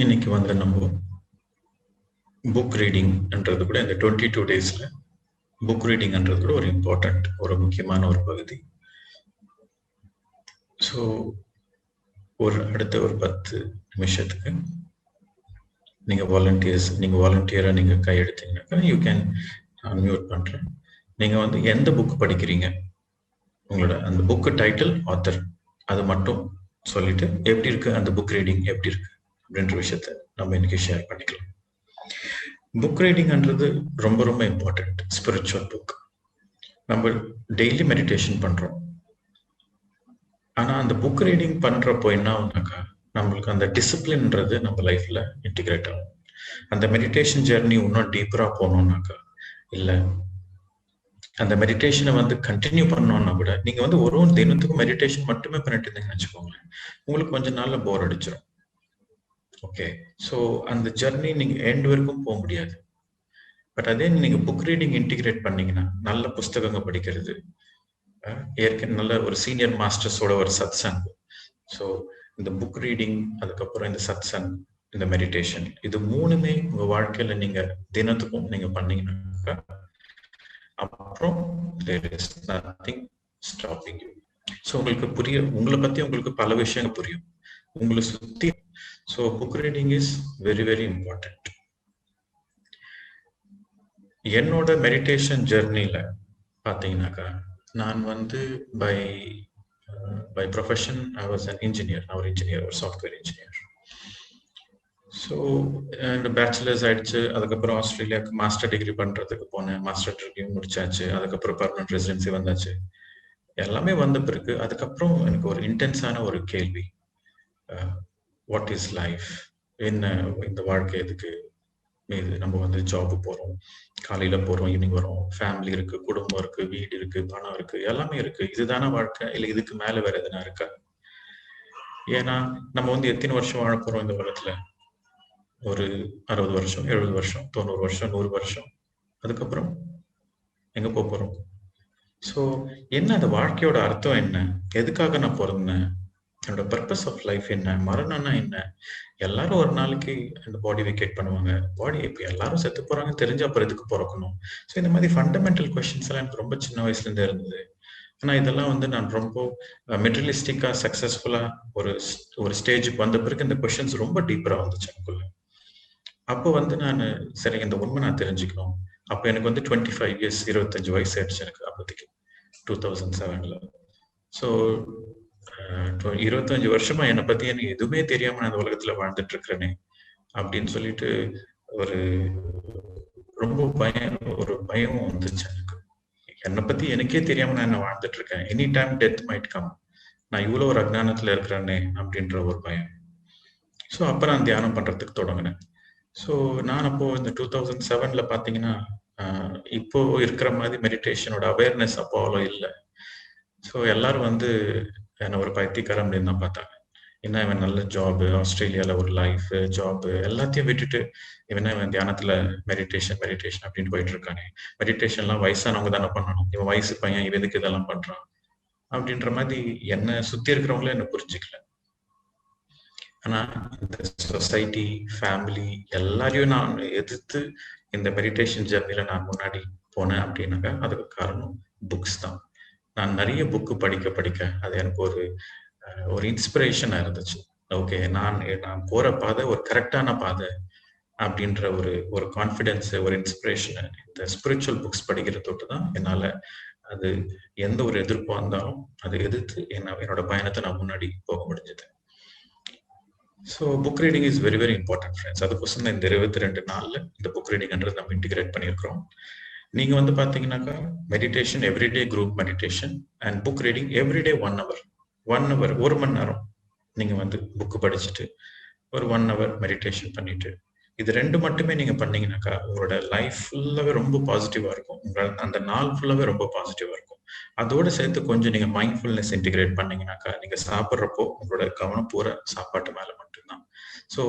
இன்னைக்கு வந்து நம்ம புக் ரீடிங்ன்றது கூட இந்த 22 டேஸ்ல புக் ரீடிங்ன்றது கூட ஒரு இம்பார்ட்டன்ட் ஒரு முக்கியமான ஒரு பகுதி. ஸோ அடுத்த ஒரு 10 நிமிஷத்துக்கு நீங்க வாலண்டியரா நீங்க கையெடுத்தீங்கன்னாக்கா யூ கேன் அன்மியூட் பண்றேன். நீங்க வந்து எந்த புக் படிக்கிறீங்க, உங்களோட அந்த புக் டைட்டில், ஆத்தர், அது மட்டும் சொல்லிட்டு எப்படி இருக்கு அந்த புக் ரீடிங் எப்படி இருக்கு அப்படின்ற விஷயத்த நம்ம இன்னைக்கு ஷேர் பண்ணிக்கலாம். புக் ரீடிங்ன்றது ரொம்ப ரொம்ப இம்பார்ட்டன்ட். ஸ்பிரிச்சுவல் புக் நம்ம டெய்லி மெடிடேஷன் பண்றோம். ஆனா அந்த புக் ரீடிங் பண்றப்போ என்ன ஆகுனாக்கா நம்மளுக்கு அந்த டிசிப்ளின்ன்றது நம்ம லைஃப்ல இன்டிகிரேட் ஆகும். அந்த மெடிடேஷன் ஜெர்னி இன்னும் டீப்பரா போகணும்னாக்கா இல்ல அந்த மெடிடேஷனை வந்து கண்டினியூ பண்ணோம்னா கூட நீங்க வந்து ஒரு தினத்துக்கும் மெடிடேஷன் மட்டுமே பண்ணிட்டு இருந்தீங்கன்னு வச்சுக்கோங்களேன், உங்களுக்கு கொஞ்ச நாள்ல போர் அடிச்சிடும். ஓகே, ஸோ அந்த ஜெர்னி நீங்க எண்ட் வரைக்கும் போக முடியாது. பட் அதே நீங்க புக் ரீடிங் இன்டிகிரேட் பண்ணீங்கன்னா, நல்ல புஸ்தகங்கள் படிக்கிறது, ஏற்கனவே நல்ல ஒரு சீனியர் மாஸ்டர்ஸோட ஒரு சத்சங், ஸோ இந்த புக் ரீடிங், அதுக்கப்புறம் இந்த சத்சங், இந்த மெடிடேஷன், இது மூணுமே உங்க வாழ்க்கையில நீங்க தினத்துக்கும் நீங்க பண்ணீங்கன்னா அப்புறம் there is nothing stopping you. So உங்களுக்கு உங்களை பத்தி உங்களுக்கு பல விஷயங்கள் புரியும் உங்களை சுத்தி. So book reading is very very important. என்னோட மெடிடேஷன் ஜெர்னில பார்த்தீங்கன்னாக்கா நான் வந்து by profession I was an engineer. நான் ஒரு இன்ஜினியர், ஒரு சாஃப்ட்வேர் இன்ஜினியர். ஸோ என்னோட பேச்சுலர்ஸ் ஆயிடுச்சு. அதுக்கப்புறம் ஆஸ்திரேலியாவுக்கு மாஸ்டர் டிகிரி பண்ணுறதுக்கு போனேன். மாஸ்டர் டிகிரி முடிச்சாச்சு. அதுக்கப்புறம் பர்மனன்ட் ரெசிடென்சி வந்தாச்சு. எல்லாமே வந்த பிறகு அதுக்கப்புறம் எனக்கு ஒரு இன்டென்ஸான ஒரு கேள்வி, வாட் இஸ் லைஃப்? என்ன இந்த வாழ்க்கை எதுக்கு? நம்ம வந்து ஜாபு போகிறோம், காலையில் போகிறோம், ஈவினிங் வரோம், ஃபேமிலி இருக்கு, குடும்பம் இருக்கு, வீடு இருக்கு, பணம் இருக்கு, எல்லாமே இருக்கு. இதுதானே வாழ்க்கை? இல்லை இதுக்கு மேலே வேற எதுனா இருக்கா? ஏன்னா நம்ம வந்து எத்தனை வருஷம் வாழ போறோம் இந்த உலகத்துல? ஒரு 60 வருஷம், 70 வருஷம், 90 வருஷம், 100 வருஷம். அதுக்கப்புறம் எங்க போறோம்? ஸோ என்ன அந்த வாழ்க்கையோட அர்த்தம் என்ன? எதுக்காக நான் பிறந்தேன்? என்னோட பர்பஸ் ஆஃப் லைஃப் என்ன? மரணம்னா என்ன? எல்லாரும் ஒரு நாளைக்கு அந்த பாடி வெக்கேட் பண்ணுவாங்க. பாடி இப்போ எல்லாரும் செத்து போறாங்கன்னு தெரிஞ்சு அப்புறம் எதுக்கு பிறக்கணும்? ஸோ இந்த மாதிரி ஃபண்டமெண்டல் கொஸ்டின்ஸ் எல்லாம் எனக்கு ரொம்ப சின்ன வயசுல இருந்தே இருந்தது. ஆனா இதெல்லாம் வந்து நான் ரொம்ப மெட்டீரியலிஸ்டிக்கா சக்சஸ்ஃபுல்லா ஒரு ஸ்டேஜுக்கு வந்த பிறகு இந்த கொஸ்டின்ஸ் ரொம்ப டீப்பரா வந்துச்சு எனக்குள்ள. அப்போ வந்து நான் சரி இந்த உண்மை நான் தெரிஞ்சுக்கணும். அப்போ எனக்கு வந்து 25 இயர்ஸ், 25 வயசு ஆயிடுச்சு எனக்கு அப்போதைக்கு 2007ல. ஸோ 25 வருஷமா என்னை பத்தி எனக்கு எதுவுமே தெரியாம நான் இந்த உலகத்துல வாழ்ந்துட்டு இருக்கிறேனே அப்படின்னு சொல்லிட்டு ஒரு ரொம்ப பயம் வந்துச்சு எனக்கு. என்னை பத்தி எனக்கே தெரியாம நான் என்ன வாழ்ந்துட்டு இருக்கேன். Any time death might come. நான் இவ்வளவு ஒரு அஜ்ஞானத்துல இருக்கிறேனே அப்படின்ற ஒரு பயம். ஸோ அப்ப நான் தியானம் பண்றதுக்கு தொடங்கினேன். ஸோ நான் அப்போ இந்த 2007ல பாத்தீங்கன்னா இப்போ இருக்கிற மாதிரி மெடிடேஷனோட அவேர்னஸ் அப்போ அவ்வளோ இல்லை. ஸோ எல்லாரும் வந்து என்ன ஒரு பைத்தியக்காரன் அப்படின்னு தான் பார்த்தாங்க. என்ன இவன் நல்ல ஜாபு, ஆஸ்திரேலியால ஒரு லைஃப், ஜாபு எல்லாத்தையும் விட்டுட்டு இவன் தியானத்துல மெடிடேஷன் அப்படின்னு போயிட்டு இருக்கானே, மெடிடேஷன்லாம் வயசானவங்க தானே பண்ணணும், இவன் வயசு பையன், இவன் எதுக்கு இதெல்லாம் பண்றான் அப்படின்ற மாதிரி என்ன சுத்தி இருக்கிறவங்களும் என்ன புரிஞ்சுக்கல. ஆனா இந்த சொசைட்டி, ஃபேமிலி எல்லாரையும் நான் எதிர்த்து இந்த மெடிடேஷன் ஜெர்னில நான் முன்னாடி போனேன் அப்படின்னாக்கா அதுக்கு காரணம் புக்ஸ் தான். நான் நிறைய புக்கு படிக்க அது எனக்கு ஒரு இன்ஸ்பிரேஷனா இருந்துச்சு. ஓகே, நான் போற பாதை ஒரு கரெக்டான பாதை அப்படின்ற ஒரு கான்ஃபிடென்ஸ், ஒரு இன்ஸ்பிரேஷன் இந்த ஸ்பிரிச்சுவல் புக்ஸ் படிக்கிறதோட்டு தான் என்னால அது எந்த ஒரு எதிர்ப்பா இருந்தாலும் அதை எதிர்த்து என்னோட பயணத்தை நான் முன்னாடி போக முடிஞ்சது. So book reading is very very important friends. அதுக்கோசம் இந்த 22 நாள்ல இந்த புக் ரீடிங்ன்றது நம்ம இன்டிகிரேட் பண்ணியிருக்கிறோம். நீங்க வந்து பாத்தீங்கன்னாக்கா meditation everyday group meditation and book reading everyday 1 hour 1 மணி நேரம் நீங்க வந்து புக்கு படிச்சுட்டு ஒரு 1 hour மெடிடேஷன் பண்ணிட்டு இது 2 மட்டுமே நீங்க பண்ணீங்கன்னாக்கா உங்களோட லைஃப் ஃபுல்லாவே ரொம்ப பாசிட்டிவா இருக்கும். உங்களோட அந்த நாள் ஃபுல்லாவே ரொம்ப பாசிட்டிவா இருக்கும். அதோட சேர்த்து கொஞ்சம் நீங்க மைண்ட்ஃபுல்னஸ் இன்டிகிரேட் பண்ணீங்கன்னாக்கா நீங்க சாப்பிட்றப்போ உங்களோட கவனம் பூரா சாப்பாட்டு மேல மட்டும்தான். ஸோ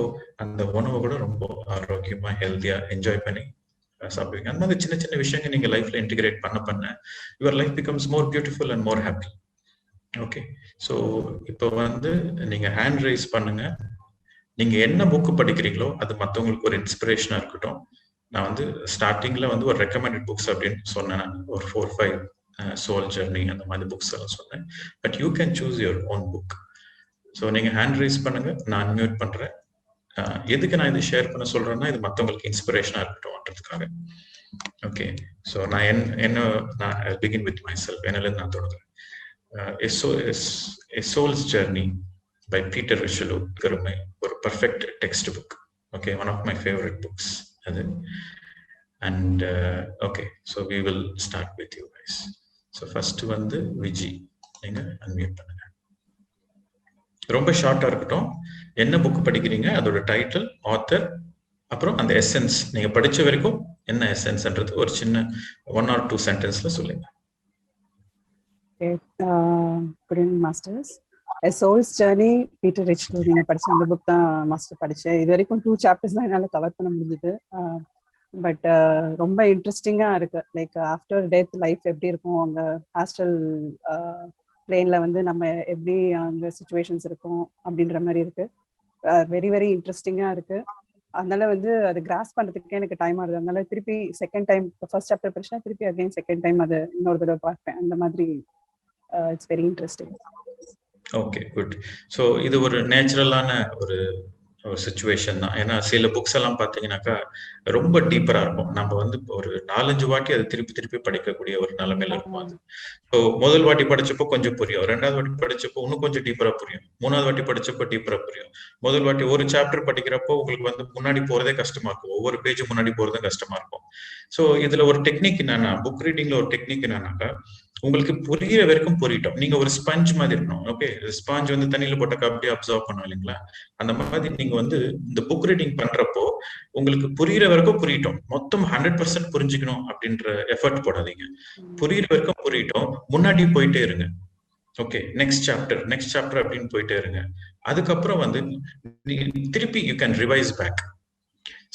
அந்த உணவை கூட ரொம்ப ஆரோக்கியமா ஹெல்த்தியா என்ஜாய் பண்ணி சாப்பிடுவீங்க. அந்த மாதிரி சின்ன சின்ன விஷயங்கள் நீங்க லைஃப்ல இன்டிகிரேட் பண்ண your life becomes more beautiful and more happy. Okay, so இப்போ வந்து நீங்க ஹேண்ட் ரைஸ் பண்ணுங்க. நீங்க என்ன புக் படிக்கிறீங்களோ அது மத்தவங்களுக்கு ஒரு இன்ஸ்பிரேஷனா இருக்கட்டும். நான் வந்து ஸ்டார்டிங்ல வந்து ஒரு ரெக்கமெண்டட் புக்ஸ் அப்படின்னு சொன்னேன். ஒரு 4-5 சோல் ஜர்னி அந்த மாதிரி புக்ஸ் எல்லாம் சொன்னேன். But you can choose your own book. So நீங்க ஹேண்ட் ரைஸ் பண்ணுங்க, நான் அன்மியூட் பண்றேன். எதுக்கு நான் இது ஷேர் பண்ண சொல்றேன்னா, இது மத்தவங்களுக்கு இன்ஸ்பிரேஷனா இருக்கட்டும்ன்றதுக்காக. ஓகே, ஸோ நான் நான் பிகின் வித் மை செல்ஃப். என்னிலிருந்து நான் தொடங்குறேன். A Soul's Journey by Peter Richelieu ஒரு perfect textbook. Okay, one of my favourite books அது. And okay, so we will start with you guys. So first வந்து விஜி, நீங்க unmute பண்ணுங்க. ரொம்ப ஷார்ட்டா இருக்கட்டும். என்ன புக் படிக்கிறீங்க, அதோட டைட்டில், ஆத்தர், அப்புறம் அந்த எசன்ஸ், நீங்க படிச்ச வரைக்கும் என்ன எசன்ஸ்ன்றது ஒரு சின்ன 1 or 2 சென்டென்ஸ்ல சொல்லுங்க. Good evening masters. A Soul's Journey, Peter Richelieu. நீங்க படிச்ச அந்த புக் தான் மாஸ்டர் படிச்சேன். இது வரைக்கும் 2 சாப்டர்ஸ் தான் என்னால கவர் பண்ண முடிஞ்சது. பட் ரொம்ப இன்ட்ரெஸ்டிங்கா இருக்கு. லைக் ஆஃப்டர் டெத் லைஃப் எப்படி இருக்கும், அங்க ஆஸ்ட்ரல் பிளேன்ல வந்து நம்ம எப்படி அந்த சிச்சுவேஷன்ஸ் இருக்கும் அப்படின்ற மாதிரி இருக்கு. வெரி வெரி இன்ட்ரெஸ்டிங்கா இருக்கு. அதனால வந்து அது கிராஸ் பண்றதுக்கே எனக்கு டைம் ஆகுது. அதனால திருப்பி செகண்ட் டைம், ஃபர்ஸ்ட் சாப்டர் படிச்சா திருப்பி அகைன் செகண்ட் டைம் அதை இன்னொரு தடவை பார்ப்பேன். அந்த மாதிரி it's very interesting. Okay, good. So இது ஒரு நேச்சுரலான ஒரு சிச்சுவேஷன் தான். ஏன்னா சில புக்ஸ் எல்லாம் பார்த்தீங்கன்னாக்கா ரொம்ப டீப்பரா இருக்கும். நம்ம வந்து ஒரு 4-5 வாட்டி அதை திருப்பி திருப்பி படிக்கக்கூடிய ஒரு நிலைமையில இருக்கும் அது. ஸோ முதல் வாட்டி படிச்சப்போ கொஞ்சம் புரியும், 2வது வாட்டி படிச்சப்போ இன்னும் கொஞ்சம் டீப்பரா புரியும், 3வது வாட்டி படிச்சப்போ டீப்பரா புரியும். முதல் வாட்டி ஒரு சாப்டர் படிக்கிறப்போ உங்களுக்கு வந்து முன்னாடி போறதே கஷ்டமா இருக்கும், ஒவ்வொரு பேஜ் முன்னாடி போறதும் கஷ்டமா இருக்கும். ஸோ இதுல ஒரு டெக்னிக் என்னன்னா, புக் ரீடிங்ல ஒரு டெக்னிக் என்னன்னாக்கா, உங்களுக்கு புரியுற வரைக்கும் புரியட்டும். நீங்க ஒரு ஸ்பஞ்ச் மாதிரி இருக்கணும். ஓகே, ஸ்பாஞ்ச் வந்து தண்ணியில போட்டாக்கா அப்படியே அப்சர்வ் பண்ணும் இல்லைங்களா? அந்த மாதிரி நீங்க வந்து இந்த புக் ரீடிங் பண்றப்போ உங்களுக்கு புரியுற வரைக்கும் புரியட்டும். மொத்தம் 100% புரிஞ்சுக்கணும் அப்படின்ற எஃபர்ட் போடாதீங்க. புரியுற வரைக்கும் புரியட்டும், முன்னாடி போயிட்டே இருங்க. ஓகே, நெக்ஸ்ட் சாப்டர் அப்படின்னு போயிட்டே இருங்க. அதுக்கப்புறம் வந்து திருப்பி you can revise back.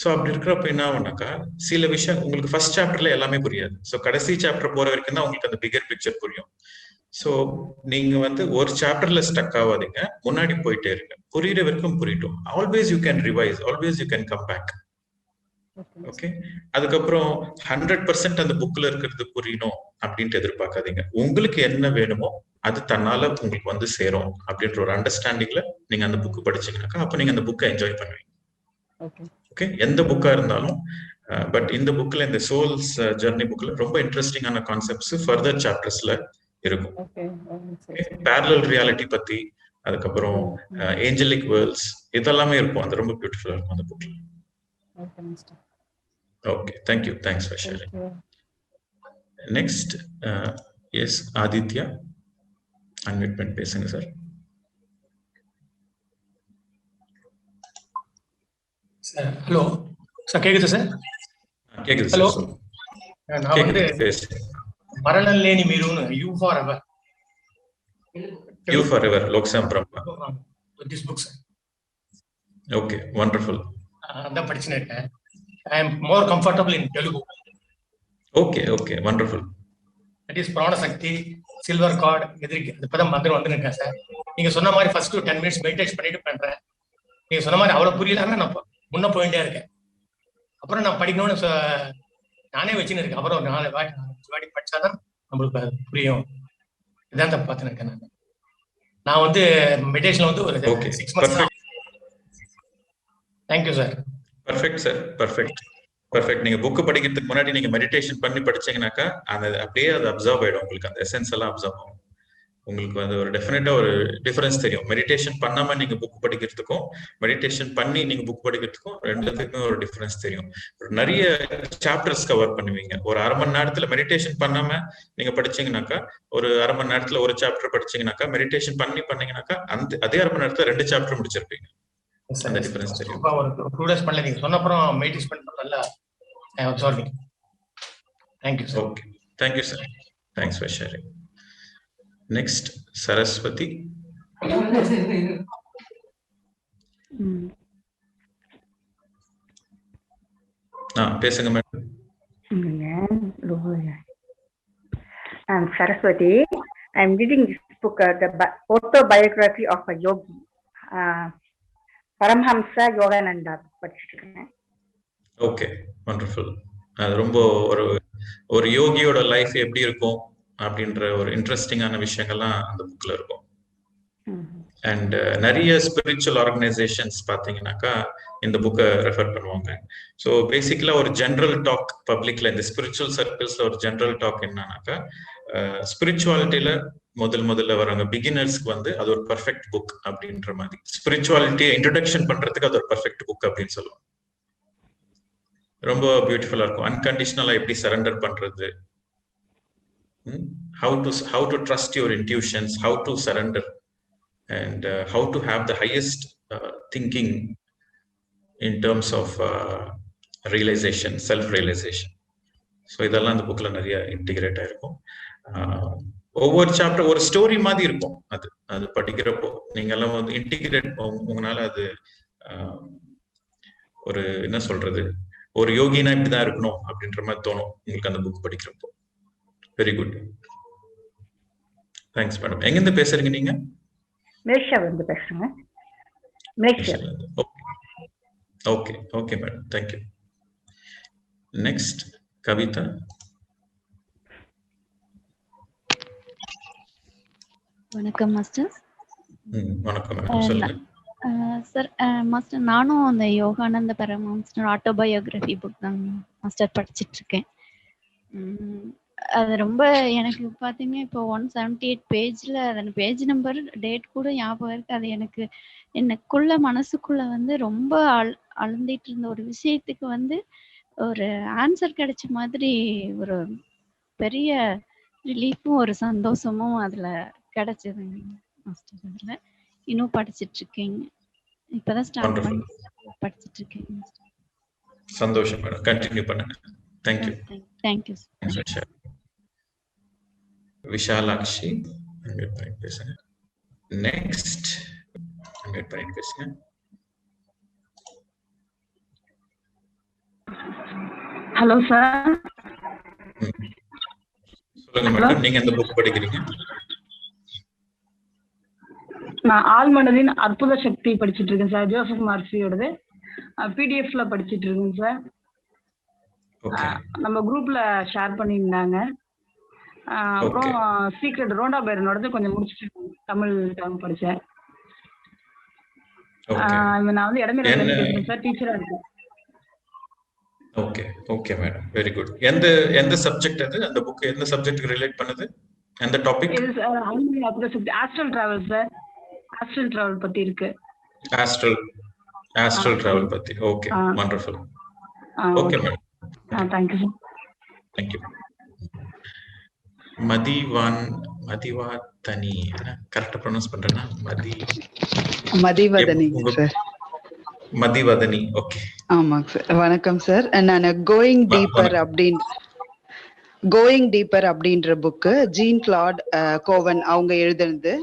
So அப்படி இருக்கிறப்ப என்ன ஆகும்னாக்கா, சில விஷயம் உங்களுக்கு ஃபர்ஸ்ட் சாப்டர்ல எல்லாமே புரியாது. ஸோ கடைசி சாப்டர் போற வரைக்கும் தான் உங்களுக்கு அந்த பிகர் பிக்சர் புரியும். ஸோ நீங்க வந்து ஒரு சாப்டர்ல ஸ்டக் ஆகாதீங்க, முன்னாடி போயிட்டே இருங்க. புரியுற வரைக்கும் புரியட்டும். Always you can revise, always you can come back. Okay, அதுக்கப்புறம் 100% அந்த புக்ல இருக்கிறது புரியணும் அப்படின்ட்டு எதிர்பார்க்காதீங்க. உங்களுக்கு என்ன வேணுமோ அது தன்னால உங்களுக்கு வந்து சேரும் அப்படின்ற ஒரு அண்டர்ஸ்டாண்டிங்ல நீங்க அந்த புக் படிச்சீங்கன்னாக்கா, அப்ப நீங்க அந்த புக்கை என்ஜாய் பண்ணுவீங்க. ஓகே, எந்த புக்கா இருந்தாலும். பட் இந்த புக்ல, இந்த சோல்ஸ் ஜர்னி புக்ல ரொம்ப இன்ட்ரெஸ்டிங்கான கான்செப்ட்ஸ் ஃபர்தர் சாப்டர்ஸ்ல இருக்கும். பேரலல் ரியாலிட்டி பத்தி, அதுக்கப்புறம் ஏஞ்சலிக் வேர்ல்ட்ஸ், இதெல்லாமே இருக்கும். அது ரொம்ப பியூட்டிஃபுல்லா இருக்கும் அந்த புக்ல. Okay, thank you, thanks for sharing. Next S Aditya, unmute பண்ணி பேசுங்க சார். ஹலோ சார், கேக்குது சார்? கேக்குது. ஹலோ, சார் நான் வந்து மரணம் லேனி மீருன்னு யூ ஃபார் எவர் லோக்சாம் பிரம்மா this book sir. Okay, wonderful. அதான் படிச்சுன்னு இருக்கேன். I am more comfortable in Telugu. Okay, okay, wonderful. That is Pranashakti, silver card, எதிர்க்கு அந்த பதம் மந்திரம் வந்து இருக்கேன் சார். நீங்க சொன்ன மாதிரி ஃபர்ஸ்ட் 10 minutes மெடிடேஷன் பண்ணிட்டு பண்றேன். நீங்க சொன்ன மாதிரி அவ்வளவு புரியலாம நான் முன்ன போயிட்டே இருக்கேன். அப்புறம் நான் படிக்கணும்னு நானே வச்சுன்னு இருக்கேன். அப்புறம் 4 வாட்டி படிச்சாதான் நம்மளுக்கு புரியும். இதான் தான் பார்த்துன்னு இருக்கேன். நான் வந்து மெடிடேஷன்ல வந்து ஒரு 6 months. Thank you sir. Perfect sir, perfect. நீங்க புக் படிக்கிறதுக்கு முன்னாடி நீங்க மெடிடேஷன் பண்ணி படிச்சீங்கன்னாக்கா அந்த அப்படியே அது அப்சர்வ் ஆயிடும். உங்களுக்கு அந்த எசன்ஸ் எல்லாம் அப்சர்வ் ஆகும். உங்களுக்கு வந்து ஒரு டெஃபினட்டா ஒரு டிஃபரன்ஸ் தெரியும். மெடிடேஷன் பண்ணாம நீங்க புக் படிக்கிறதுக்கும், மெடிடேஷன் பண்ணி நீங்க புக் படிக்கிறதுக்கும் ரெண்டுத்துக்குமே ஒரு டிஃபரன்ஸ் தெரியும். நிறைய சாப்டர்ஸ் கவர் பண்ணுவீங்க. ஒரு 1/2 மணி நேரத்துல மெடிடேஷன் பண்ணாம நீங்க படிச்சீங்கன்னாக்கா, ஒரு 1/2 மணி நேரத்துல ஒரு சாப்டர் படிச்சீங்கன்னாக்கா, மெடிடேஷன் பண்ணீங்கன்னாக்கா அதே 1/2 மணி நேரத்துல 2 சாப்டர் முடிச்சிருப்பீங்க. அந்த டிஃபரன்ஸ் தெரியும். ஒரு 2 days பண்ணல, நீங்க சொன்ன அப்புறம் மெடிடேஷன் பண்ண நல்லா observing. Thank you sir. Okay, thank you sir. Thanks for sharing. Next Saraswati. பேசுங்க madam. I'm Saraswati. I'm reading this book, the autobiography of a yogi. Paramahamsa Yogananda படிச்சுட்டு இருக்கேன். Okay, wonderful. அது ரொம்ப ஒரு யோகியோட லைஃப் எப்படி இருக்கும் அப்படின்ற ஒரு இன்ட்ரெஸ்டிங்கான விஷயங்கள்லாம் அந்த புக்ல இருக்கும். அண்ட் நிறைய ஸ்பிரிச்சுவல் ஆர்கனைசேஷன்ஸ் பார்த்தீங்கன்னாக்கா இந்த புக்கை ரெஃபர் பண்ணுவாங்க. ஸோ பேசிக்கலா ஒரு ஜென்ரல் டாக் பப்ளிக்ல, இந்த ஸ்பிரிச்சுவல் சர்க்கிள்ஸ்ல ஒரு ஜென்ரல் டாக் என்னன்னாக்கா, ஸ்பிரிச்சுவாலிட்டியில முதல்ல வராங்க பிகினர்ஸ்க்கு வந்து அது ஒரு பர்ஃபெக்ட் புக் அப்படின்ற மாதிரி, ஸ்பிரிச்சுவாலிட்டியை இன்ட்ரடக்ஷன் பண்றதுக்கு அது ஒரு பர்ஃபெக்ட் புக் அப்படின்னு சொல்லுவாங்க. ரொம்ப பியூட்டிஃபுல்லா இருக்கும். அன்கண்டிஷனலா எப்படி சரண்டர் பண்றது, how to trust your intuitions, how to surrender, and how to have the highest thinking in terms of realization, self realization. So இதெல்லாம் அந்த புக்ல நிறைய இன்டிகிரேட் ஆயிருக்கும். ஒவ்வொரு சாப்டர் ஒரு ஸ்டோரி மாதிரி இருக்கும். அது படிக்கிறப்போ நீங்க எல்லாம் வந்து இன்டிகிரேட், உங்களால அது ஒரு என்ன சொல்றது, ஒரு யோகினா இப்படிதான் இருக்கணும் அப்படின்ற மாதிரி தோணும் உங்களுக்கு அந்த புக் படிக்கிறப்போ. Very good, thanks madam. எங்கிருந்து பேசுறீங்க நீங்க? மலேசியா வந்து பேசுறேங்க. Malaysia. Okay okay madam, thank you. Next Kavitha. வணக்கம் மாஸ்டர். வணக்கம் மேடம், சொல்லுங்க. சார் மாஸ்டர், நானும் அந்த யோகானந்த பரமஹம்சர் ஆட்டோபயோகிராஃபி புக் தான் மாஸ்டர் படிச்சுட்டு இருக்கேன். அது ரொம்ப எனக்கு பார்த்தீங்கன்னா இப்போ 178 பேஜில் அந்த பேஜ் நம்பர் டேட் கூட ஞாபகம் இருக்கு. அது எனக்குள்ள மனசுக்குள்ள வந்து ரொம்ப அழுந்திட்டு இருந்த ஒரு விஷயத்துக்கு வந்து ஒரு ஆன்சர் கிடைச்ச மாதிரி ஒரு பெரிய ரிலீஃபும் ஒரு சந்தோஷமும் அதில் கிடைச்சதுங்க மாஸ்டர். அதில் இன்னும் படிச்சுட்டு இருக்கீங்க, இப்பதான் ஸ்டார்ட் பண்ணி படிச்சுட்டு இருக்கேன். சந்தோஷம் மேடம், கண்டினியூ பண்ணுங்க. தேங்க்யூ. தேங்க்யூ. விஷாலாட்சி அன்மியூட் பண்ணி பேசுங்க. நெக்ஸ்ட் அன்மியூட் பண்ணி பேசுங்க. Hello sir. சொல்லுங்க மேடம், நீங்க எந்த புக் படிக்கிறீங்க? நான் ஆழ்மனதின் அற்புத சக்தி படிச்சுட்டு இருக்கேன் சார். ஜோசப் மார்சியோடது பிடிஎஃப்ல படிச்சுட்டு இருக்கேன் சார். நம்ம குரூப்ல ஷேர் பண்ணியிருந்தாங்க. அப்புறம் சீக்ரெட் ரோண்டா பைரனோடது கொஞ்சம் முடிச்சுட்டு தமிழ் படிச்சேன். நான் வந்து இடமே சார், டீச்சரா இருக்கேன். Okay okay madam, very good. எந்த சப்ஜெக்ட் அது? அந்த புக் எந்த சப்ஜெக்ட்க்கு ரிலேட் பண்ணுது? எந்த topic? Astral travel sir. Astral travel பத்தி இருக்கு. ஆஸ்ட்ரல் டிராவல் பத்தி. Okay, wonderful. Okay madam, thank you sir. Thank you. Mathivathani, கரெக்டா ப்ரொனவுன்ஸ் பண்றேனா? மதிவதனி சார். மதிவதனி, ஓகே. ஆமாங்க சார். வணக்கம் சார். நான் கோயிங் டீப்பர் அப்படின்ற புக்கு ஜீன் கிளாட் கோவன் அவங்க எழுதுனது.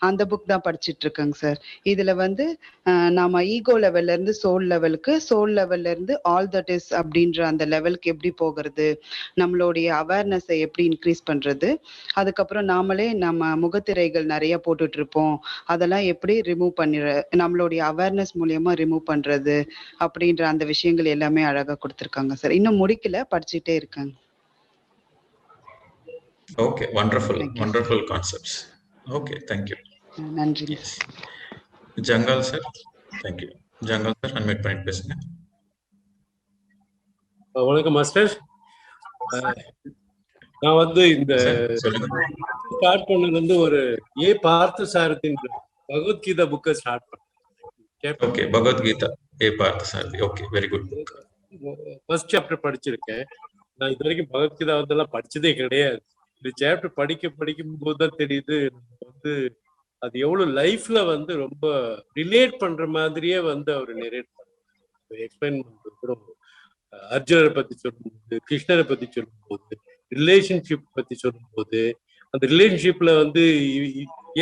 அந்த புக் தான் படிச்சுட்டு இருக்கேங்க சார். இதுல வந்து நாம ஈகோ லெவல்ல இருந்து சோல் லெவலுக்கு, சோல் லெவல்ல இருந்து ஆல் தட் இஸ் அப்படின்ற அந்த லெவலுக்கு எப்படி போகிறது, நம்மளுடைய அவேர்னஸை எப்படி இன்க்ரீஸ் பண்றது, அதுக்கப்புறம் நாமளே நம்ம முகத்திரைகள் நிறைய போட்டுட்டு இருப்போம், அதெல்லாம் எப்படி ரிமூவ் பண்ணிடுற, நம்மளுடைய அவேர்னஸ் மூலியமா ரிமூவ் பண்றது அப்படின்ற அந்த விஷயங்கள் எல்லாமே அழகா கொடுத்துருக்காங்க சார். இன்னும் முடிக்கல, படிச்சுட்டே இருக்காங்க. Okay, wonderful wonderful concepts. Okay, thank you. நன்றி. ஜங்கால் சார். தேங்க்யூ. ஜங்கால் சார், அன்மியூட் பண்ணிட்டு பேசுங்க. வணக்கம் மாஸ்டர். நான் வந்து இந்த ஸ்டார்ட் பண்ணது வந்து ஒரு பார்த்தசாரதியின் பகவத்கீதா புக்கை ஸ்டார்ட் பண்ணேன். Okay, Bhagavad Gita Parthasarathy. Okay, very good. First chapter படிச்சிருக்கேன். நான் இது வரைக்கும் பகவத்கீதா வந்து படிச்சதே கிடையாது. இந்த சாப்டர் படிக்கும் போதுதான் தெரியுது வந்து அது எவ்வளவு லைஃப்ல வந்து ரொம்ப ரிலேட் பண்ற மாதிரியே வந்து அவர் நெரேட் பண்ண எக்ஸ்பிளைன் பண்றது. அர்ஜுனரை பத்தி சொல்லும்போது, கிருஷ்ணரை பத்தி சொல்லும்போது, ரிலேஷன்ஷிப் பத்தி சொல்லும்போது, அந்த ரிலேஷன்ஷிப்ல வந்து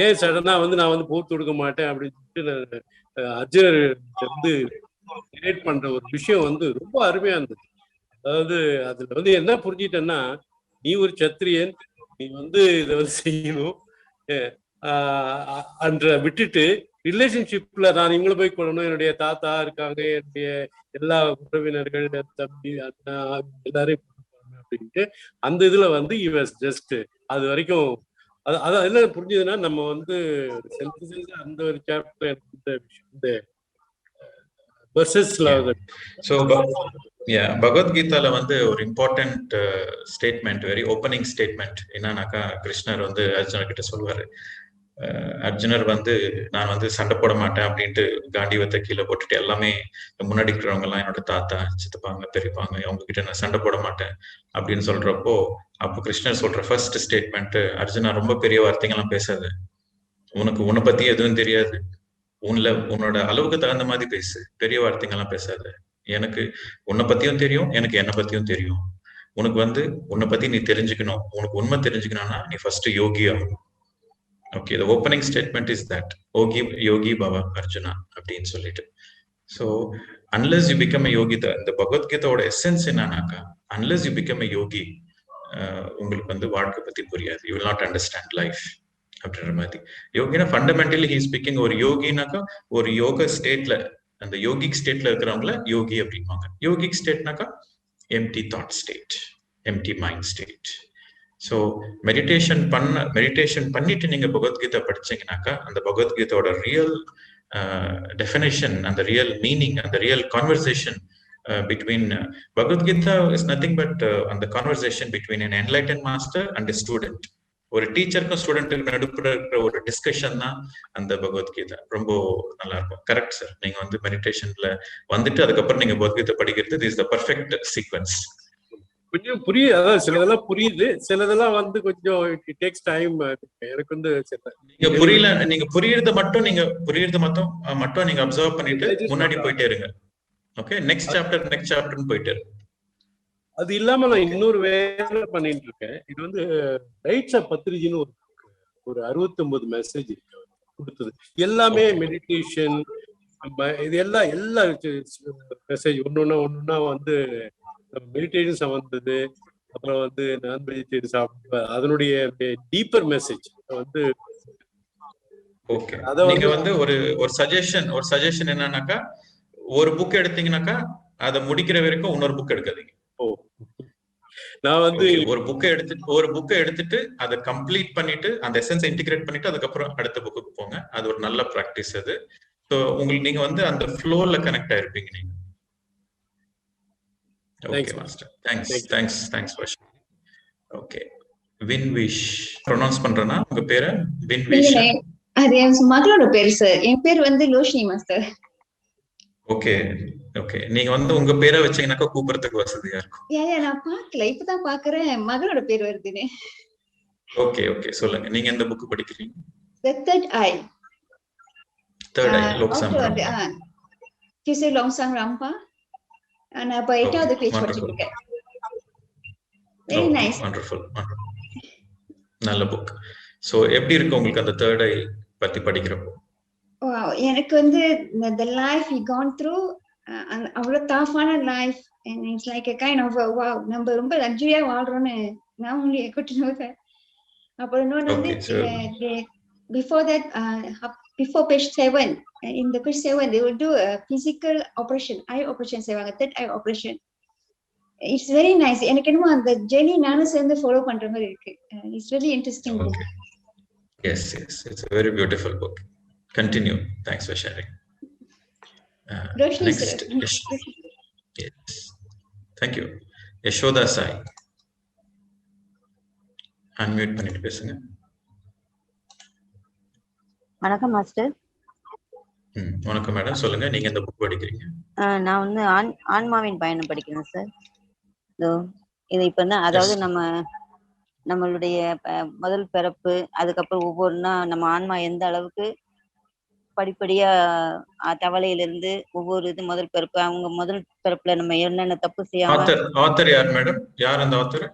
ஏன் சடனா வந்து நான் வந்து போர் தொடுக்க மாட்டேன் அப்படின்னு சொல்லிட்டு அர்ஜுனர் வந்து நெரேட் பண்ற ஒரு விஷயம் வந்து ரொம்ப அருமையா இருந்தது. அதாவது அதுல வந்து என்ன புரிஞ்சிட்டேன்னா, நீ ஒரு சத்திரியன், நீ வந்து இதை வந்து செய்யணும் அன்ற விட்டுட்டு ரிலேஷன்ஷிப்ல நான் இவங்களும் போய் கொள்ளணும், என்னுடைய தாத்தா இருக்காங்க, என்னுடைய எல்லா உறவினர்கள், தம்பி, அண்ணா எல்லாரையும் அப்படின்ட்டு அந்த இதுல வந்து ஜஸ்ட் அது வரைக்கும் அதான் என்ன புரிஞ்சதுன்னா, நம்ம வந்து அந்த ஒரு சாப்டர் இந்த வெர்சஸ்ல பகவத்கீதால வந்து ஒரு important statement, very opening statement என்னன்னாக்கா, கிருஷ்ணர் வந்து அர்ஜுனர் கிட்ட சொல்லுவாரு, அர்ஜுனர் வந்து நான் வந்து சண்டை போட மாட்டேன் அப்படின்ட்டு காண்டிவத்தை கீழே போட்டுட்டு எல்லாமே முன்னாடி இருக்கிறவங்க எல்லாம் என்னோட தாத்தா, சித்தப்பாங்க, பெரியப்பாங்க, அவங்க கிட்ட நான் சண்டை போட மாட்டேன் அப்படின்னு சொல்றப்போ, அப்போ கிருஷ்ணர் சொல்ற ஃபர்ஸ்ட் ஸ்டேட்மெண்ட், அர்ஜுனா ரொம்ப பெரிய வார்த்தைகள்லாம் பேசாது, உன்னை பத்தி எதுவும் தெரியாது, உன்னோட அளவுக்கு தகுந்த மாதிரி பேசு, பெரிய வார்த்தைகள்லாம் பேசாது, எனக்கு உன்னை பத்தியும் தெரியும், எனக்கு என்னை பத்தியும் தெரியும், உனக்கு வந்து உன்னை பத்தி நீ தெரிஞ்சுக்கணும், உனக்கு உண்மை தெரிஞ்சுக்கணும்னா நீ ஃபர்ஸ்ட் யோகி ஆகணும். Okay, the opening statement is that yogi baba Arjuna அப்படின்னு சொல்லிட்டு. So unless you become a yogi, the Bhagavad Gita essence என்னன்னாக்கா, unless you become a yogi, உங்களுக்கு வந்து வாழ்க்கை பத்தி புரியாது, you will not understand life அப்படின்ற மாதிரி. யோகினா ஃபண்டமெண்டலி ஹி ஸ்பீக்கிங், ஒரு யோகினாக்கா ஒரு யோக ஸ்டேட்ல, அந்த யோகிக் ஸ்டேட்ல இருக்கிறவங்கள யோகி அப்படின்வாங்க. யோகிக் ஸ்டேட்னாக்கா empty thought state, empty mind state. So meditation பண்ணிட்டு நீங்க பகவத்கீதை படிச்சீங்கன்னாக்கா, அந்த பகவத்கீதையோட ரியல் டெஃபினேஷன், அந்த ரியல் மீனிங், அந்த real conversation between Bhagavad Gita is nothing but the conversation between an enlightened master and a student. ஒரு டீச்சருக்கும் ஸ்டூடெண்ட்டுக்கு நடுப்புற இருக்கிற ஒரு டிஸ்கஷன் தான் அந்த பகவத்கீதை. ரொம்ப நல்லா இருக்கும். கரெக்ட் சார், நீங்க வந்து மெடிடேஷன்ல வந்துட்டு அதுக்கப்புறம் நீங்க பகவத்கீதை படிக்கிறது இஸ் த பர்ஃபெக்ட் சீக்வன்ஸ். கொஞ்சம் புரியுது, அதாவது சிலதெல்லாம் புரியுது, சிலதெல்லாம் வந்து கொஞ்சம் இட் டேக்ஸ் டைம். எனக்கு வந்து நீங்க புரியல, நீங்க புரியுறத மட்டும் நீங்க அப்சர்வ் பண்ணிட்டு முன்னாடி போயிட்டே இருங்க. ஓகே, நெக்ஸ்ட் சாப்டர் போயிட்டே இருக்கு. அது இல்லாம நான் இன்னொரு வேலை பண்ணிட்டு இருக்கேன். இது வந்து ரைட்ஸ் ஆஃப் பத்ரிஜின்னு ஒரு 69 மெசேஜ் கொடுத்தது. எல்லாமே மெடிடேஷன், இது எல்லா மெசேஜ் ஒன்னொன்னா வந்து மெடிடேஷன் சம்பந்தது, அப்புறம் வந்து நான் வெஜிடேரியன் சாப்பிட்டு அதனுடைய டீப்பர் மெசேஜ் வந்து. ஓகே, நீங்க வந்து ஒரு சஜஷன் என்னன்னாக்கா, ஒரு புக் எடுத்தீங்கன்னாக்கா அதை முடிக்கிற வரைக்கும் இன்னொரு புக் எடுக்காதீங்க. நான் வந்து ஒரு புக்கை எடுத்துட்டு அதை கம்ப்ளீட் பண்ணிட்டு அந்த எசன்ஸ் இன்டிகிரேட் பண்ணிட்டு அதுக்கப்புறம் அடுத்த புக்குக்கு போங்க. அது ஒரு நல்ல பிராக்டிஸ் அது. ஸோ உங்களுக்கு நீங்க வந்து அந்த ஃப்ளோல கனெக்ட் ஆயிருப்பீங்க நீங்க. Okay master, thanks for sharing. Okay, வின்விஷ் ப்ரொனவுன்ஸ் பண்றேனா உங்க பேரை? வின்விஷ் அது என் மகளோட பேரு சார். என் பேர் வந்து லோஷினி மாஸ்டர். ஓகே ஓகே, நீங்க வந்து உங்க பேரை வச்சீங்கன்னாக்கா கூப்பிடுறதுக்கு வசதியா இருக்கும். நான் பாக்கல, இப்பதான் பாக்குறேன் மகளோட பேர் வருதுன்னு. ஓகே ஓகே, சொல்லுங்க. நீங்க எந்த புக் படிக்கிறீங்க? The Third Eye லோக்சாங் கிசே லோங்சாங் ராம்பா. நான் இப்ப 8வது பேஜ் படிச்சிட்டு இருக்கேன். வெரி நைஸ், வண்டர்ஃபுல், நல்ல புக். சோ எப்படி இருக்கு உங்களுக்கு அந்த தேர்ட் ஐ பத்தி படிக்கிறப்போ? எனக்கு வந்து the life we gone through, அவ்வளவு டஃப்பான life, and it's like a kind of wow, நம்ம ரொம்ப லக்ஸரியா வாழ்றோம்னு நான் உங்களுக்கு எக்கோட்டினோட. அப்புறம் இன்னொன்று வந்து before that, before page 7, in the page 7 they will do a physical operation, eye operation செய்வாங்க, third eye operation. It's very nice. எனக்கு என்னமோ அந்த ஜெர்னி நானும் சேர்ந்து ஃபாலோ பண்ற மாதிரி இருக்கு. It's really interesting book. Yes, it's a very beautiful book. Continue. Thanks for sharing. Next. Yes. Thank you. Yashoda Sai. Unmute பண்ணிட்டு பேசுங்க. வணக்கம் மாஸ்டர். வணக்கம் மேடம், சொல்லுங்க. நீங்க எந்த புக் படிக்கிறீங்க? நான் வந்து ஆன்மாவின் பயணம் படிக்கிறேன் சார். இது இப்ப தான், அதாவது நம்மளுடைய முதல் பிறப்பு, அதுக்கப்புறம் ஒவ்வொருனா நம்ம ஆன்மா எந்த அளவுக்கு படிப்படியா தவளையிலிருந்து ஒவ்வொரு இது முதல் பிறப்பு, அவங்க முதல் பிறப்புல நம்ம என்னென்ன தப்பு செய்யாம. ஆத்தர் யார் மேடம்? யார் அந்த ஆத்தர்?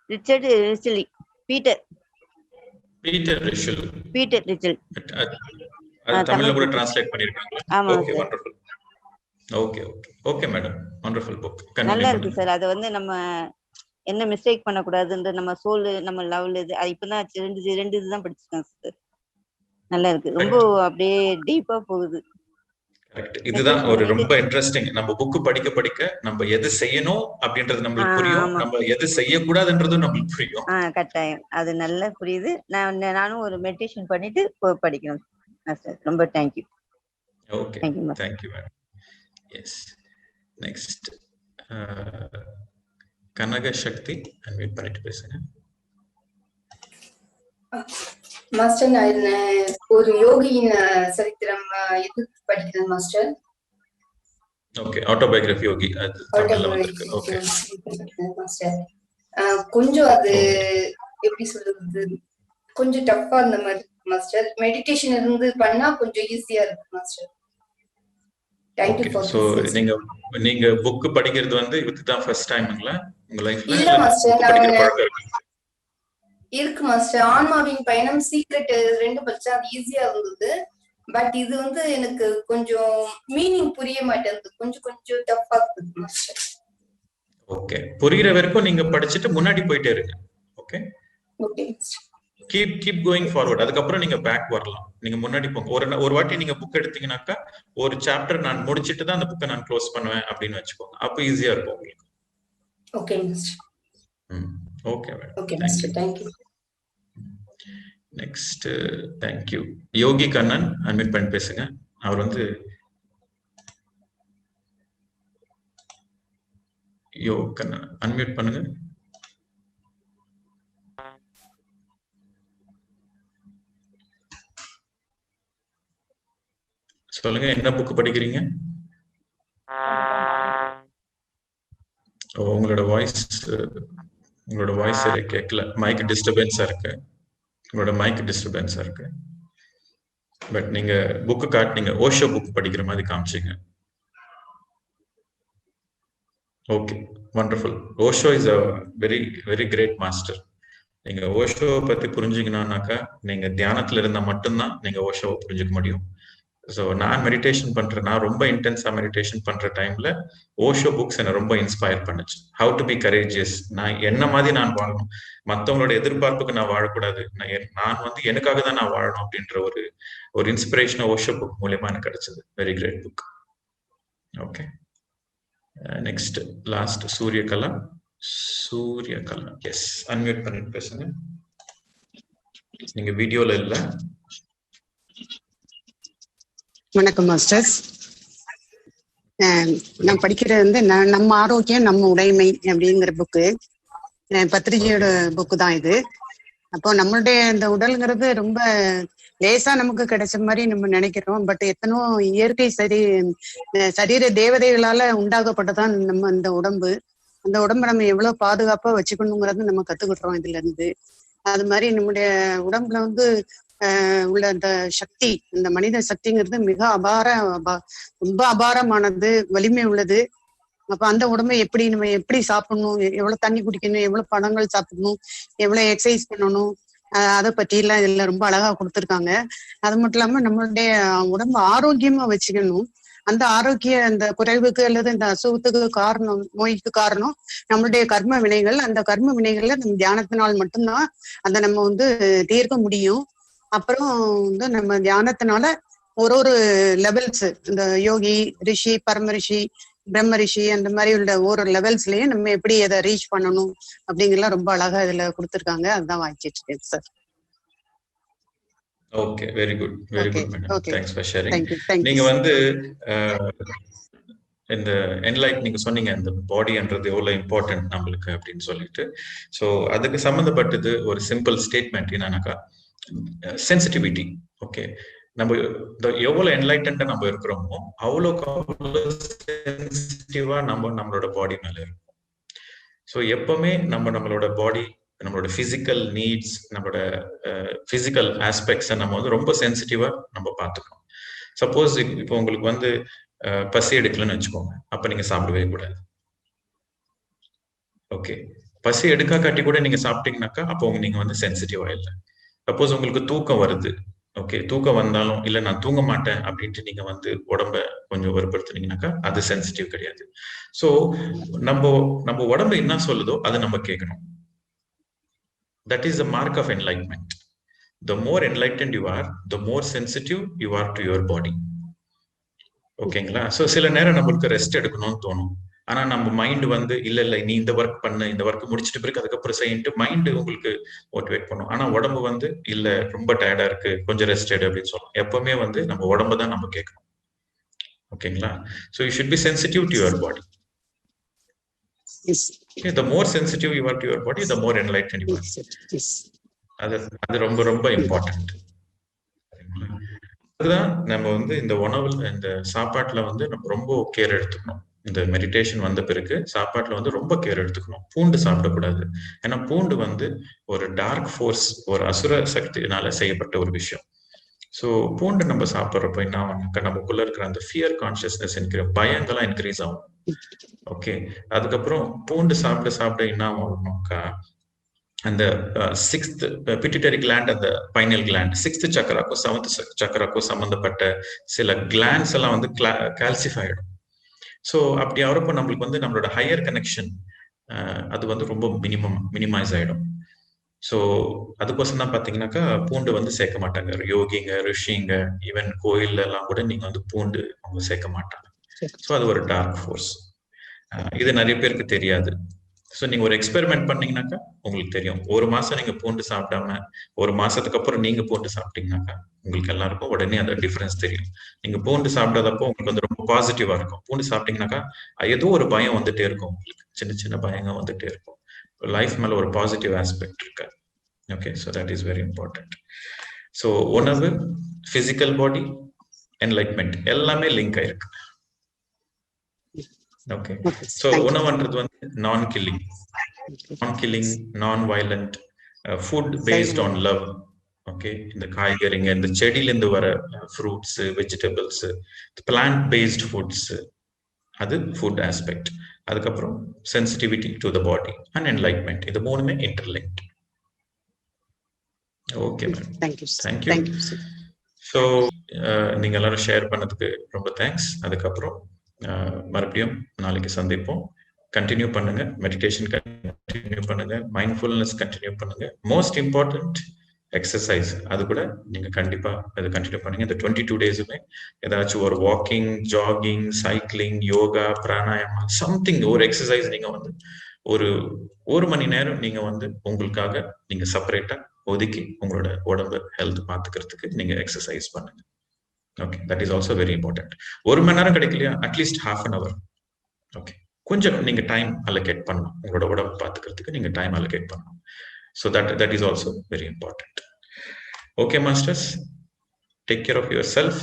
ரிச்சர்ட் ரிச்சிலி. பீட்டர் ரிச்சில். தமிழ்ல கூட டிரான்ஸ்லேட் பண்ணிருக்காங்க. ஆமா. Okay, wonderful. Okay madam, wonderful book. நல்லா இருக்கு சார். அது வந்து நம்ம என்ன மிஸ்டேக் பண்ணக்கூடாதுன்ற நம்ம சோல் நம்ம லெவல் இது இப்பதான் ரெண்டு இதுதான் படிச்சிருக்கேன் சார். நல்லா இருக்கு, ரொம்ப அப்படியே டீப்பா போகுது. இதுதான் ஒரு ரொம்ப இன்ட்ரெஸ்டிங். நம்ம புக் படிக்க படிக்க நம்ம எது செய்யணும் அப்படின்றது நம்மளுக்கு புரியும், நம்ம எது செய்யக்கூடாதுன்றதும் நம்மளுக்கு புரியும். கட்டாயம் அது நல்லா புரியுது. நானும் ஒரு மெடிடேஷன் பண்ணிட்டு படிக்கணும் சார். ரொம்ப thank you. Okay, thank you madam. Yes, next Kanaka Sakthi unmute பண்ணிட்டு பேசுங்க. மாஸ்டர், நான் ஒரு யோகியின் சரித்திரம் எதிர்த்து படிக்கிறேன் மாஸ்டர். ஓகே, ஆட்டோபயோகிராஃபி யோகி அது தமிழ்ல வந்திருக்கு. ஓகே மாஸ்டர், கொஞ்சம் அது எப்படி சொல்றது, கொஞ்சம் டஃப்பா இருந்த மாதிரி மாஸ்டர். மெடிடேஷன் இருந்து பண்ணா கொஞ்சம் ஈஸியா இருக்கு மாஸ்டர். சோ நீங்க புக் படிக்கிறது வந்து இதுதான் ஃபர்ஸ்ட் டைம்ங்களா உங்க லைஃப்ல? இல்ல மாஸ்டர், இருக்கு மாஸ்டர். ஆன்மாவின் பயணம், சீக்ரெட் ரெண்டு படிச்சா அது ஈஸியா இருந்தது. பட் இது வந்து எனக்கு கொஞ்சம் மீனிங் புரிய மாட்டேங்குது, கொஞ்சம் டஃப்பா இருக்கு மாஸ்டர். ஓகே, புரியுற வரைக்கும் நீங்க படிச்சிட்டு முன்னாடி போயிட்டே இருங்க. Okay okay, keep going forward. அதுக்கப்புறம் நீங்க பேக் வரலாம். நீங்க முன்னாடி போங்க. ஒரு வாட்டி நீங்க புக் எடுத்தீங்கன்னாக்கா ஒரு சாப்டர் நான் முடிச்சிட்டு தான் அந்த புக்கை நான் க்ளோஸ் பண்ணுவேன் அப்படின்னு வச்சுக்கோங்க. அப்ப ஈஸியா இருக்கும் உங்களுக்கு. Okay master. Okay madam. Okay master, thank you. Next thank you Yogi Kannan unmute பண்ணி பேசுங்க. அவர் வந்து கண்ணன் அன்மியூட் பண்ணுங்க. சொல்லுங்க, என்ன புக் படிக்கிறீங்க? உங்களோட வாய்ஸ் கேட்கல. மைக் டிஸ்டர்பன்ஸா இருக்கு. உங்களோட மைக் டிஸ்டர்பன்ஸா இருக்கு. பட் நீங்க புக் காட்டுனீங்க, ஓஷோ புக் படிக்கிற மாதிரி காமிச்சீங்க. Okay, wonderful. Osho is a very very great master. நீங்க ஓஷோ பத்தி புரிஞ்சுக்கணும்னாக்கா நீங்க தியானத்துல இருந்தா மட்டும்தான் நீங்க ஓஷோவை புரிஞ்சுக்க முடியும். ஸோ நான் மெடிடேஷன் பண்றேன், நான் ரொம்ப இன்டென்ஸா மெடிடேஷன் பண்ற டைம்ல ஓஷோ புக்ஸ் என்னை ரொம்ப இன்ஸ்பயர் பண்ணுச்சு. ஹவு டு பி கரேஜியஸ், நான் என்ன மாதிரி நான் வாழணும், மற்றவங்களோட எதிர்பார்ப்புக்கு நான் வாழக்கூடாது, நான் வந்து எனக்காக தான் நான் வாழணும் அப்படின்ற ஒரு இன்ஸ்பிரேஷன் ஓஷோ புக் மூலியமா எனக்கு கிடைச்சது. Very great book. Okay, next last Suryakala. Yes, unmute பண்ணிட்டு பேசுங்க. நீங்க வீடியோல இல்ல. வணக்கம் மாஸ்டர்ஸ். நான் படிக்கிறது வந்து நம்ம ஆரோக்கியம் நம்ம உடைமை அப்படிங்கிற புக்கு, பத்திரிகையோட புக்கு தான் இது. அப்போ நம்மளுடைய இந்த உடல்ங்கிறது ரொம்ப லேசா நமக்கு கிடைச்ச மாதிரி நம்ம நினைக்கிறோம். பட் எத்தனோ இயற்கை சரீர தேவதைகளால உண்டாக்கப்பட்டதான் நம்ம இந்த உடம்பு. அந்த உடம்பை நம்ம எவ்வளவு பாதுகாப்பா வச்சுக்கணுங்கிறது நம்ம கத்துக்கிட்டோம் இதுல இருந்து. அது மாதிரி நம்முடைய உடம்புல வந்து உள்ள அந்த சக்தி, இந்த மனித சக்திங்கிறது மிக ரொம்ப அபாரமானது, வலிமை உள்ளது. அப்ப அந்த உடம்பை நம்ம எப்படி சாப்பிடணும், எவ்வளவு தண்ணி குடிக்கணும், எவ்வளவு பழங்கள் சாப்பிடணும், எவ்வளவு எக்ஸசைஸ் பண்ணணும், அதை பத்தி எல்லாம் இதுல ரொம்ப அழகா கொடுத்துருக்காங்க. அது மட்டும் இல்லாம நம்மளுடைய உடம்பு ஆரோக்கியமா வச்சுக்கணும். அந்த அந்த குறைவுக்கு அல்லது இந்த அசுகத்துக்கு காரணம், நோய்க்கு காரணம் நம்மளுடைய கர்ம வினைகள். அந்த கர்ம வினைகள்ல நம்ம தியானத்தினால் மட்டும்தான் அதை நம்ம வந்து தீர்க்க முடியும். அப்புறம் வந்து நம்ம தியானத்தினால ஒரு லெவல்ஸ், இந்த யோகி, ரிஷி, பரம ரிஷி, பிரம்ம ரிஷி, அந்த மாதிரி உள்ள ஒரு லெவல்ஸ்லயே நம்ம எப்படி அதை ரீச் பண்ணணும் அப்படிங்கலாம் ரொம்ப அழகா இதுல கொடுத்துருக்காங்க. அதுதான் வாங்கிட்டு இருக்கேன் sir. Okay, very good madam. Thanks for sharing. நீங்க வந்து இந்த என்லைட் நீங்க சொன்னீங்க, இந்த பாடின்றது எவ்வளவு இம்பார்ட்டன்ட் நம்மளுக்கு அப்படின்னு சொல்லிட்டு. ஸோ அதுக்கு சம்மந்தப்பட்டது ஒரு சிம்பிள் ஸ்டேட்மெண்ட் என்னன்னாக்கா, சென்சிட்டிவிட்டி. ஓகே, நம்ம எவ்வளவு என்லைட்டன்டா நம்ம இருக்கிறோமோ அவ்வளவு சென்சிட்டிவா நம்மளோட பாடி மேல இருக்கும். ஸோ எப்பவுமே நம்மளோட பாடி, நம்மளோட பிசிக்கல் நீட்ஸ், நம்மளோட பிசிக்கல் ஆஸ்பெக்ட்ஸை நம்ம வந்து ரொம்ப சென்சிட்டிவா நம்ம பார்த்துக்கணும். சப்போஸ் இப்போ உங்களுக்கு வந்து பசி எடுக்கலன்னு வச்சுக்கோங்க, அப்ப நீங்க சாப்பிடவே கூடாது. ஓகே, பசி எடுக்கா காட்டி கூட நீங்க சாப்பிட்டீங்கன்னாக்கா அப்போ நீங்க வந்து சென்சிட்டிவா இல்லை. சப்போஸ் உங்களுக்கு தூக்கம் வருது, ஓகே, தூக்கம் வந்தாலும் இல்ல நான் தூங்க மாட்டேன் அப்படின்ட்டு நீங்க வந்து உடம்ப கொஞ்சம் வற்புறுத்துனீங்கன்னாக்கா அது சென்சிட்டிவ் கிடையாது. ஸோ நம்ம உடம்பு என்ன சொல்லுதோ அதை நம்ம கேட்கணும். That is the mark of enlightenment. The more enlightened you are, the more sensitive you are to your body. ஓகேங்களா? ஸோ சில நேரம் நம்மளுக்கு ரெஸ்ட் எடுக்கணும்னு தோணும். ஆனா நம்ம மைண்ட் வந்து இல்ல நீ இந்த ஒர்க் பண்ணு, இந்த ஒர்க் முடிச்சிட்டு பிறகு அதுக்கப்புறம் செய்யிட்டு மைண்ட் உங்களுக்கு மோட்டிவேட் பண்ணும். ஆனா உடம்பு வந்து இல்ல ரொம்ப டயர்டா இருக்கு, கொஞ்சம் ரெஸ்ட் எடு அப்படின்னு சொல்லும். எப்பவுமே வந்து நம்ம உடம்பு தான் நம்ம கேட்கணும். ஓகேங்களா? So you should be sensitive to your body. Okay, the more sensitive you are to your body, the more enlightened you are. அது ரொம்ப ரொம்ப இம்பார்ட்டன்ட். அதுதான் நம்ம வந்து இந்த உணவுல இந்த சாப்பாட்டுல வந்து நம்ம ரொம்ப கேர் எடுத்துக்கணும். இந்த மெடிடேஷன் வந்த பிறகு சாப்பாட்டுல வந்து ரொம்ப கேர் எடுத்துக்கணும். பூண்டு சாப்பிடக்கூடாது. ஏன்னா பூண்டு வந்து ஒரு டார்க் ஃபோர்ஸ், ஒரு அசுர சக்தியினால செய்யப்பட்ட ஒரு விஷயம். ஸோ பூண்டு நம்ம சாப்பிட்றப்ப என்ன ஆகும்னாக்கா நமக்குள்ள இருக்கிற அந்த ஃபியர் கான்சியஸ்னஸ் இருக்கிற பயங்கள்லாம் இன்க்ரீஸ் ஆகும். ஓகே, அதுக்கப்புறம் பூண்டு சாப்பிட என்ன ஆகும்னாக்கா அந்த சிக்ஸ்த் பிட்யூட்டரி கிளாண்ட், அந்த பைனல் கிளாண்ட், 6th சக்கராக்கும் 7th சக்கராக்கும் சம்பந்தப்பட்ட சில கிளாண்ட்ஸ் எல்லாம் வந்து கால்சிஃபை ஆயிடும். ஸோ அப்படி ஆகிறப்போ நம்மளுக்கு வந்து நம்மளோட ஹையர் கனெக்ஷன் அது வந்து ரொம்ப மினிமைஸ் ஆயிடும். ஸோ அதுக்கோசம் தான் பார்த்தீங்கன்னாக்கா பூண்டு வந்து சேர்க்க மாட்டாங்க யோகிங்க, ரிஷிங்க, ஈவன் கோயில்ல எல்லாம் கூட நீங்க வந்து பூண்டு அவங்க சேர்க்க மாட்டாங்க. ஸோ அது ஒரு டார்க் ஃபோர்ஸ். இது நிறைய பேருக்கு தெரியாது. ஸோ நீங்க ஒரு எக்ஸ்பெரிமெண்ட் பண்ணீங்கன்னாக்கா உங்களுக்கு தெரியும். ஒரு மாசம் நீங்க பூண்டு சாப்பிடாம ஒரு மாசத்துக்கு அப்புறம் நீங்க பூண்டு சாப்பிட்டீங்கன்னாக்கா உங்களுக்கு எல்லாருக்கும் உடனே அந்த டிஃபரன்ஸ் தெரியும். நீங்க பூண்டு சாப்பிடாதப்போ உங்களுக்கு வந்து ரொம்ப பாசிட்டிவா இருக்கும். பூண்டு சாப்பிட்டீங்கன்னாக்கா ஏதோ ஒரு பயம் வந்துட்டே இருக்கும். உங்களுக்கு சின்ன சின்ன பயங்கள் வந்துட்டே இருக்கும். லைஃப் மேல ஒரு பாசிட்டிவ் ஆஸ்பெக்ட் இருக்கு. Okay, so that is very important. So உணவு, பிசிக்கல் பாடி, என்லைட்மெண்ட் எல்லாமே லிங்க் ஆயிருக்கு. ஓகே, ஸோ உணவுன்றது வந்து நான் கில்லிங், நான் violent, food based on love. Okay, இந்த காய்கறிங்க, இந்த செடியிலேருந்து வர fruits, vegetables, plant based foods, அது ஃபுட் ஆஸ்பெக்ட். அதுக்கப்புறம் sensitivity to the body and enlightenment, இது மூணுமே interlinked. Okay ma'am, thank you. So நீங்க எல்லாரும் ஷேர் பண்ணதுக்கு ரொம்ப தேங்க்ஸ். அதுக்கப்புறம் மறுபடியும் நாளைக்கு சந்திப்போம். கண்டினியூ பண்ணுங்க, மெடிடேஷன் கண்டினியூ பண்ணுங்க, மைண்ட்ஃபுல்னஸ் கண்டினியூ பண்ணுங்க. மோஸ்ட் இம்பார்ட்டன்ட் எக்ஸசைஸ், அது கூட நீங்க கண்டிப்பா அதை கண்டினியூ பண்ணுங்க. இந்த 22 டேஸுமே ஏதாச்சும் ஒரு walking, jogging, cycling, yoga, pranayama, something ஒரு எக்ஸசைஸ் நீங்க வந்து ஒரு மணி நேரம் நீங்க வந்து உங்களுக்காக நீங்க செப்பரேட்டா ஒதுக்கி உங்களோட உடம்பு ஹெல்த் பார்த்துக்கிறதுக்கு நீங்க எக்ஸசைஸ் பண்ணுங்க. Okay, that is also very important. 1 மணி நேரம் கிடைக்கலையா, அட்லீஸ்ட் ½ an hour. ஓகே, கொஞ்சம் நீங்க டைம் அலோகேட் பண்ணணும். உங்களோட உடம்பு பார்த்துக்கிறதுக்கு நீங்க டைம் அலோகேட் பண்ணணும். So that is also very important. Okay masters, take care of yourself.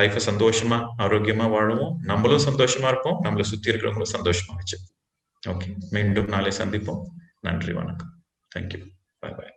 லைஃபை சந்தோஷமா ஆரோக்கியமா வாழுவோம். நம்மளும் சந்தோஷமா இருப்போம், நம்மளை சுத்தி இருக்கிறவங்களும் சந்தோஷமா வச்சு. ஓகே, மீண்டும் நாளை சந்திப்போம். நன்றி, வணக்கம். தேங்க்யூ, பாய் பாய்.